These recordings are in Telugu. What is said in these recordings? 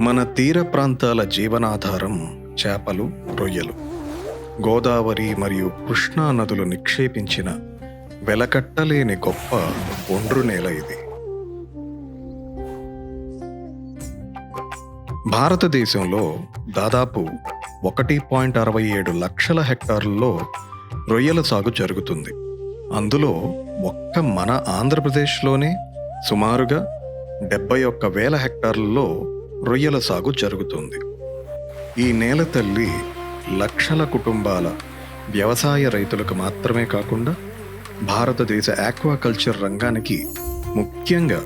మన తీర ప్రాంతాల జీవనాధారం చేపలు, రొయ్యలు. గోదావరి మరియు కృష్ణా నదులు నిక్షేపించిన వెలకట్టలేని గొప్ప ఒండ్రు నేల ఇది. భారతదేశంలో దాదాపు 1.67 లక్షల హెక్టార్లలో రొయ్యల సాగు జరుగుతుంది. అందులో ఒక్క మన ఆంధ్రప్రదేశ్లోనే సుమారుగా 71,000 హెక్టార్లలో రొయ్యల సాగు జరుగుతుంది. ఈ నేల తల్లి లక్షల కుటుంబాల వ్యవసాయ రైతులకు మాత్రమే కాకుండా భారతదేశ ఆక్వాకల్చర్ రంగానికి, ముఖ్యంగా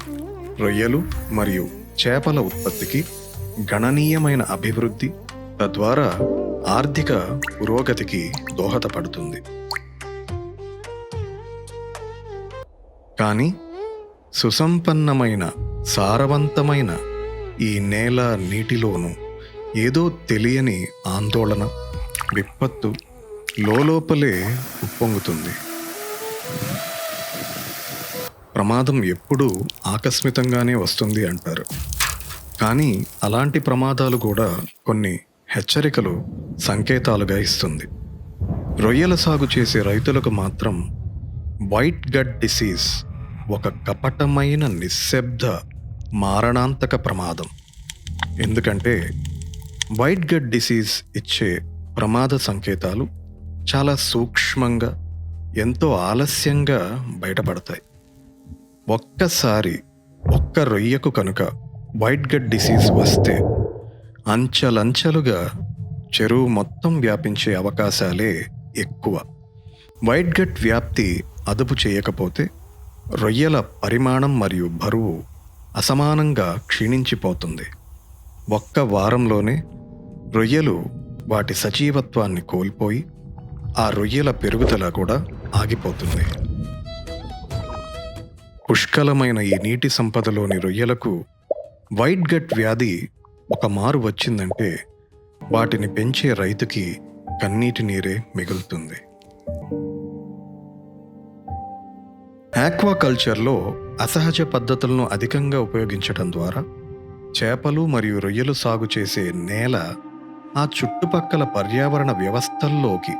రొయ్యలు మరియు చేపల ఉత్పత్తికి గణనీయమైన అభివృద్ధి, తద్వారా ఆర్థిక పురోగతికి దోహదపడుతుంది. కానీ సుసంపన్నమైన, సారవంతమైన ఈ నేల నీటిలోనూ ఏదో తెలియని ఆందోళన, విపత్తు లోపలే ఉప్పొంగుతుంది. ప్రమాదం ఎప్పుడూ ఆకస్మికంగానే వస్తుంది అంటారు. కానీ అలాంటి ప్రమాదాలు కూడా కొన్ని హెచ్చరికలు, సంకేతాలుగా ఇస్తుంది. రొయ్యల సాగు చేసే రైతులకు మాత్రం వైట్ గట్ డిసీజ్ ఒక కపటమైన, నిశ్శబ్ద, మారణాంతక ప్రమాదం. ఎందుకంటే వైట్ గట్ డిసీజ్ ఇచ్చే ప్రమాద సంకేతాలు చాలా సూక్ష్మంగా, ఎంతో ఆలస్యంగా బయటపడతాయి. ఒక్కసారి ఒక్క రొయ్యకు కనుక వైట్ గట్ డిసీజ్ వస్తే అంచెలంచెలుగా చెరువు మొత్తం వ్యాపించే అవకాశాలే ఎక్కువ. వైట్ గట్ వ్యాప్తి అదుపు చేయకపోతే రొయ్యల పరిమాణం మరియు బరువు అసమానంగా క్షీణించిపోతుంది. ఒక్క వారంలోనే రొయ్యలు వాటి సజీవత్వాన్ని కోల్పోయి ఆ రొయ్యల పెరుగుదల కూడా ఆగిపోతుంది. పుష్కలమైన ఈ నీటి సంపదలోని రొయ్యలకు వైట్ గట్ వ్యాధి ఒక మారు వచ్చిందంటే వాటిని పెంచే రైతుకి కన్నీటి నీరే మిగులుతుంది. ఆక్వాకల్చర్లో అసహజ పద్ధతులను అధికంగా ఉపయోగించడం ద్వారా చేపలు మరియు రొయ్యలు సాగు చేసే నేల ఆ చుట్టుపక్కల పర్యావరణ వ్యవస్థల్లోకి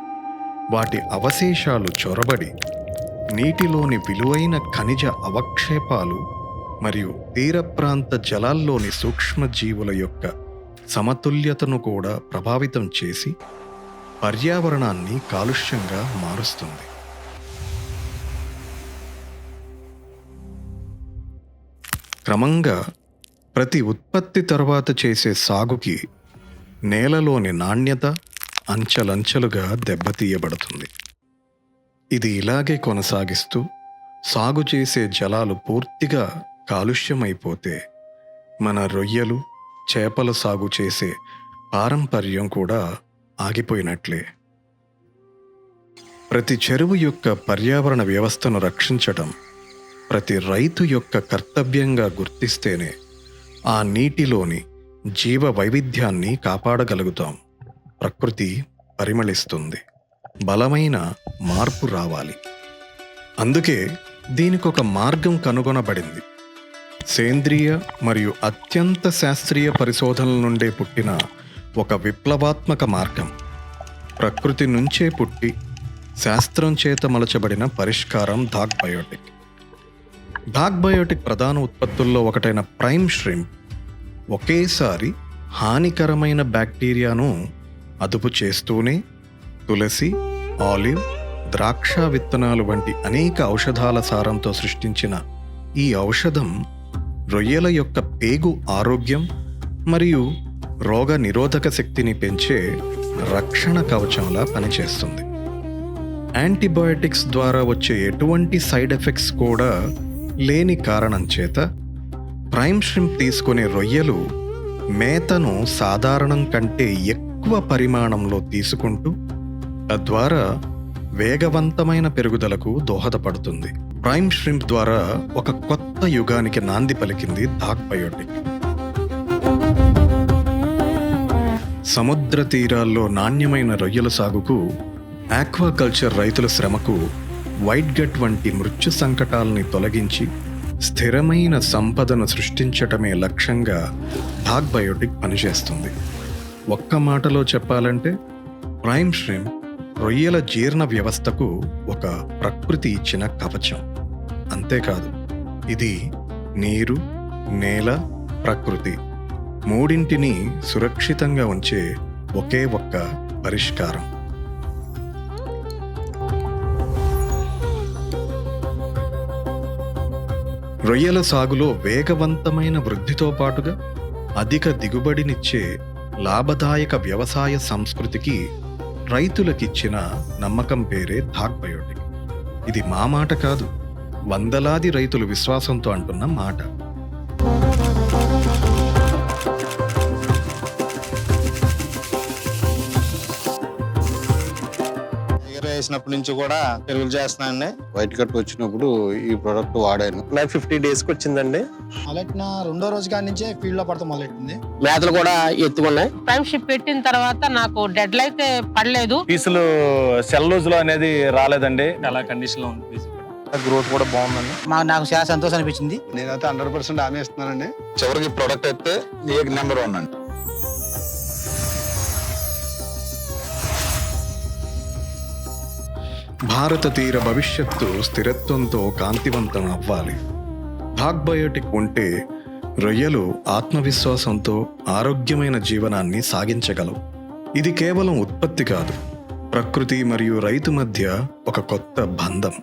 వాటి అవశేషాలు చొరబడి నీటిలోని విలువైన ఖనిజ అవక్షేపాలు మరియు తీర ప్రాంత జలాల్లోని సూక్ష్మజీవుల యొక్క సమతుల్యతను కూడా ప్రభావితం చేసి పర్యావరణాన్ని కాలుష్యంగా మారుస్తుంది. క్రమంగా ప్రతి ఉత్పత్తి తర్వాత చేసే సాగుకి నేలలోని నాణ్యత అంచెలంచెలుగా దెబ్బతీయబడుతుంది. ఇది ఇలాగే కొనసాగిస్తూ సాగు చేసే జలాలు పూర్తిగా కాలుష్యమైపోతే మన రొయ్యలు, చేపల సాగు చేసే పారంపర్యం కూడా ఆగిపోయినట్లే. ప్రతి చెరువు యొక్క పర్యావరణ వ్యవస్థను రక్షించడం ప్రతి రైతు యొక్క కర్తవ్యంగా గుర్తిస్తేనే ఆ నీటిలోని జీవ వైవిధ్యాన్ని కాపాడగలుగుతాం. ప్రకృతి పరిమళిస్తుంది. బలమైన మార్పు రావాలి. అందుకే దీనికొక మార్గం కనుగొనబడింది. సేంద్రియ మరియు అత్యంత శాస్త్రీయ పరిశోధనల నుండే పుట్టిన ఒక విప్లవాత్మక మార్గం. ప్రకృతి నుంచే పుట్టి శాస్త్రం చేత మలచబడిన పరిష్కారం డాగ్ బయోటిక్. డాగ్ బయోటిక్ ప్రధాన ఉత్పత్తుల్లో ఒకటైన ప్రైమ్ ష్రింప్ ఒకేసారి హానికరమైన బ్యాక్టీరియాను అదుపు చేస్తూనే తులసి, ఆలివ్, ద్రాక్ష విత్తనాలు వంటి అనేక ఔషధాల సారంతో సృష్టించిన ఈ ఔషధం రొయ్యల యొక్క పేగు ఆరోగ్యం మరియు రోగ నిరోధక శక్తిని పెంచే రక్షణ కవచంలా పనిచేస్తుంది. యాంటీబయాటిక్స్ ద్వారా వచ్చే ఎటువంటి సైడ్ ఎఫెక్ట్స్ కూడా లేని కారణం చేత ప్రైమ్ ష్రింప్ తీసుకునే రొయ్యలు మేతను సాధారణం కంటే ఎక్కువ పరిమాణంలో తీసుకుంటూ తద్వారా వేగవంతమైన పెరుగుదలకు దోహదపడుతుంది. ప్రైమ్ ష్రింప్ ద్వారా ఒక కొత్త యుగానికి నాంది పలికింది డాగ్ బయోటిక్. సముద్ర తీరాల్లో నాణ్యమైన రొయ్యల సాగుకు, ఆక్వాకల్చర్ రైతుల శ్రమకు వైట్ గట్ వంటి మృత్యు సంకటాలని తొలగించి స్థిరమైన సంపదను సృష్టించటమే లక్ష్యంగా డాగ్ బయోటిక్ పనిచేస్తుంది. ఒక్క మాటలో చెప్పాలంటే ప్రైమ్ ష్రింప్ రొయ్యల జీర్ణ వ్యవస్థకు ఒక ప్రకృతి ఇచ్చిన కవచం. అంతేకాదు, ఇది నీరు, నేల, ప్రకృతి మూడింటిని సురక్షితంగా ఉంచే ఒకే ఒక్క పరిష్కారం. రొయ్యల సాగులో వేగవంతమైన వృద్ధితో పాటుగా అధిక దిగుబడినిచ్చే లాభదాయక వ్యవసాయ సంస్కృతికి రైతులకిచ్చిన నమ్మకం పేరే డాగ్ బయోటిక్. ఇది మా మాట కాదు, వందలాది రైతులు విశ్వాసంతో అంటున్న మాట. వేసినప్పటి నుంచి కూడా పెరుగులు చేస్తున్నానండి. వైట్ కట్ వచ్చినప్పుడు ఈ ప్రోడక్ట్ వాడాను. నాకు 50 డేస్కి వచ్చిందండి. మొదలెట్టిన 2వ రోజు కాడి నుంచే ఫీల్డ్ లో పడతాం మొదలెట్టింది. మేతలు కూడా ఎత్తుకున్నాయి. ప్రైమ్ షిప్ పెట్టిన తర్వాత నాకు డెడ్ లైట్ పడలేదు. పీసులు సెల్లోజ్ లో అనేది రాలేదండి. చాలా కండిషన్ లో ఉంది పీస్. గ్రోత్ కూడా బాగుందండి. నాకు చాలా సంతోషం అనిపించింది. నేనైతే 100% హామీ ఇస్తున్నానండి. చివరికి ప్రోడక్ట్ అయితే నెంబర్ 1 అండి. భారత తీర భవిష్యత్తు స్థిరత్వంతో కాంతివంతం అవ్వాలి. డాగ్ బయోటిక్ ఉంటే రొయ్యలు ఆత్మవిశ్వాసంతో ఆరోగ్యమైన జీవనాన్ని సాగించగలవు. ఇది కేవలం ఉత్పత్తి కాదు, ప్రకృతి మరియు రైతు మధ్య ఒక కొత్త బంధం.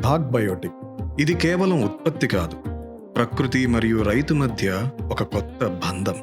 డాగ్ బయోటిక్ ఇది కేవలం ఉత్పత్తి కాదు, ప్రకృతి మరియు రైతు మధ్య ఒక కొత్త బంధం.